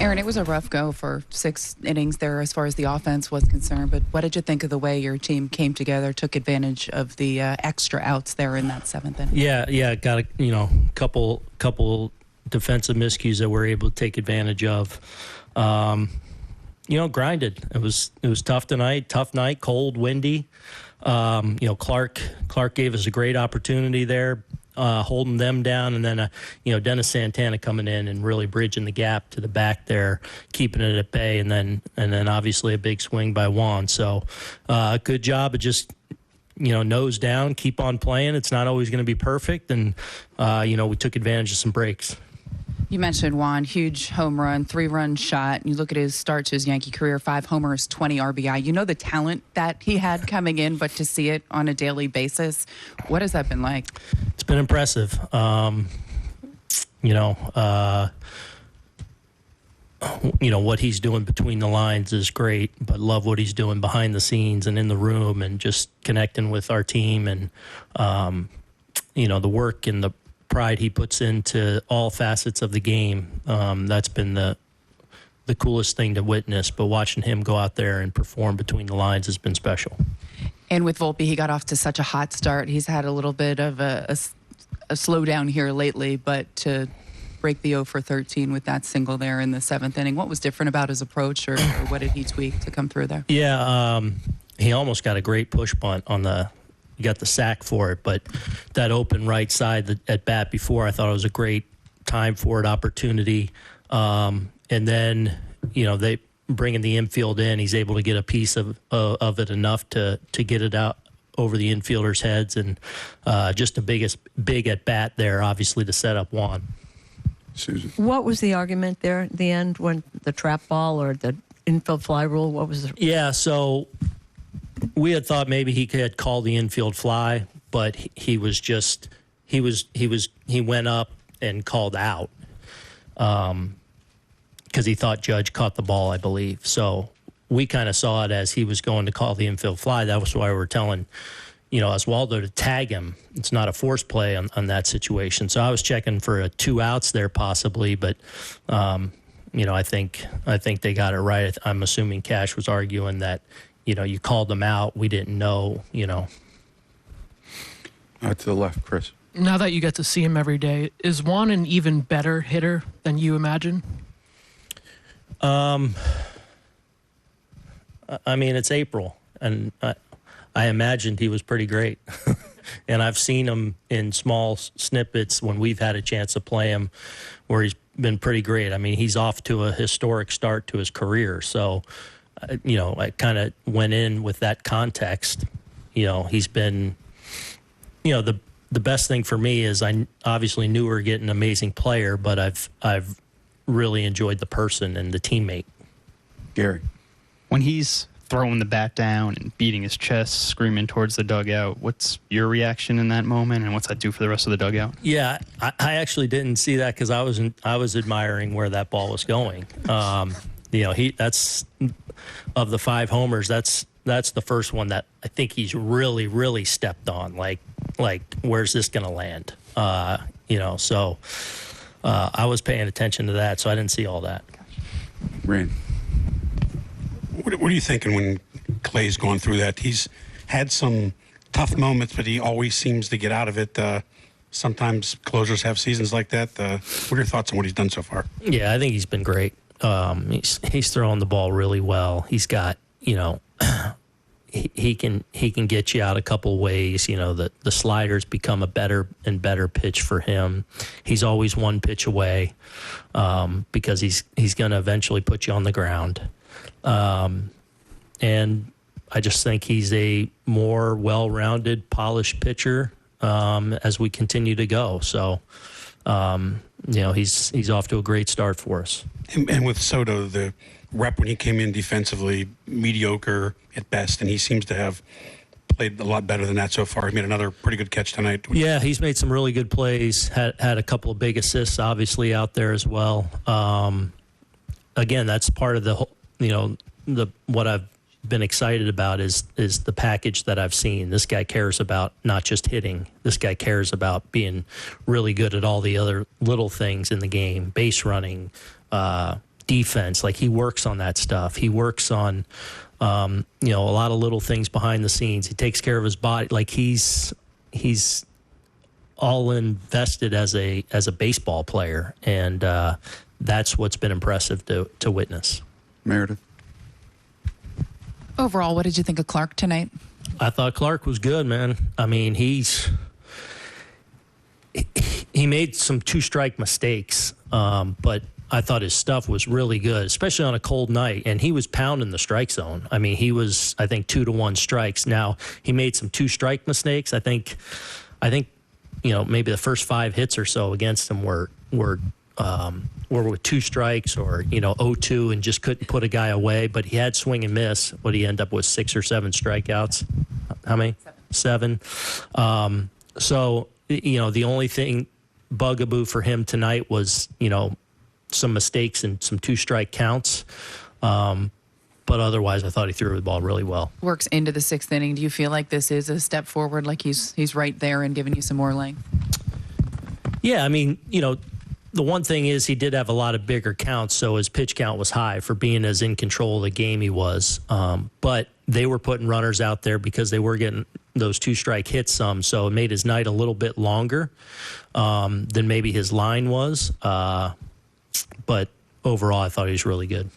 Aaron, it was a rough go for 6 innings there as far as the offense was concerned, but what did you think of the way your team came together, took advantage of the extra outs there in that 7th inning? Yeah, got a couple defensive miscues that we're able to take advantage of. Grinded. It was tough tonight, tough night, cold, windy. Clarke gave us a great opportunity there, holding them down, and then Dennis Santana coming in and really bridging the gap to the back there, keeping it at bay, and then obviously a big swing by Juan. So good job of just nose down, keep on playing. It's not always going to be perfect, and we took advantage of some breaks. You mentioned Juan, huge home run, 3-run shot. You look at his start to his Yankee career, 5 homers, 20 RBI. You know the talent that he had coming in, but to see it on a daily basis, what has that been like? It's been impressive. What he's doing between the lines is great, but love what he's doing behind the scenes and in the room and just connecting with our team and, the work and the pride he puts into all facets of the game. That's been the coolest thing to witness, but watching him go out there and perform between the lines has been special. And with Volpe, he got off to such a hot start. He's had a little bit of a slowdown here lately, but to break the 0 for 13 with that single there in the 7th inning, what was different about his approach or what did he tweak to come through there? Yeah, he almost got a great push bunt on he got the sack for it, but that open right side at bat before, I thought it was a great time for it, opportunity. And then, they bringing the infield in, he's able to get a piece of it enough to get it out over the infielders' heads, and just a big at bat there, obviously, to set up Juan. Susan, what was the argument there at the end when the trap ball or the infield fly rule? What was the... Yeah, so we had thought maybe he could call the infield fly, but he went up and called out because he thought Judge caught the ball, I believe. So we kind of saw it as he was going to call the infield fly. That was why we were telling Oswaldo to tag him. It's not a force play on that situation. So I was checking for 2 outs there possibly, but I think they got it right. I'm assuming Cash was arguing that you called them out. We didn't know, To the left, Chris. Now that you get to see him every day, is Juan an even better hitter than you imagine? It's April, and I imagined he was pretty great. And I've seen him in small snippets when we've had a chance to play him where he's been pretty great. He's off to a historic start to his career. So, I kind of went in with that context. He's been, the best thing for me is I obviously knew we were getting an amazing player, but I've really enjoyed the person and the teammate. Gary. When he's throwing the bat down and beating his chest, screaming towards the dugout, what's your reaction in that moment, and what's that do for the rest of the dugout? Yeah, I actually didn't see that because I was admiring where that ball was going. That's of the 5 homers, that's the first one that I think he's really, really stepped on. Like where's this going to land? So I was paying attention to that, so I didn't see all that. Rand. What are you thinking when Clay's going through that? He's had some tough moments, but he always seems to get out of it. Sometimes closers have seasons like that. What are your thoughts on what he's done so far? Yeah, I think he's been great. He's throwing the ball really well. He's got, he can get you out a couple ways. The sliders become a better and better pitch for him. He's always 1 pitch away because he's going to eventually put you on the ground. And I just think he's a more well-rounded, polished pitcher as we continue to go. So, he's off to a great start for us. And with Soto, the rep when he came in defensively, mediocre at best, and he seems to have played a lot better than that so far. He made another pretty good catch tonight. Yeah, he's made some really good plays, had a couple of big assists, obviously, out there as well. Again, that's part of the whole, what I've been excited about is the package that I've seen. This guy cares about not just hitting. This guy cares about being really good at all the other little things in the game, base running, defense. Like, he works on that stuff. He works on, a lot of little things behind the scenes. He takes care of his body. Like, he's all invested as a baseball player, and that's what's been impressive to witness. Meredith. Overall, what did you think of Clarke tonight? I thought Clarke was good, man. I mean, he made some 2-strike mistakes, but I thought his stuff was really good, especially on a cold night, and he was pounding the strike zone. I mean, he was, I think, 2-1 strikes. Now, he made some 2-strike mistakes. I think, maybe the first 5 hits or so against him were with 2 strikes or 0-2 and just couldn't put a guy away. But he had swing and miss. What he ended up with 6 or 7 strikeouts. How many? 7. So the only thing bugaboo for him tonight was some mistakes and some 2-strike counts. But otherwise, I thought he threw the ball really well. Works into the 6th inning. Do you feel like this is a step forward, like he's right there and giving you some more length? Yeah, I mean, the one thing is he did have a lot of bigger counts, so his pitch count was high for being as in control of the game he was. But they were putting runners out there because they were getting those 2-strike hits some, so it made his night a little bit longer than maybe his line was. But overall, I thought he was really good.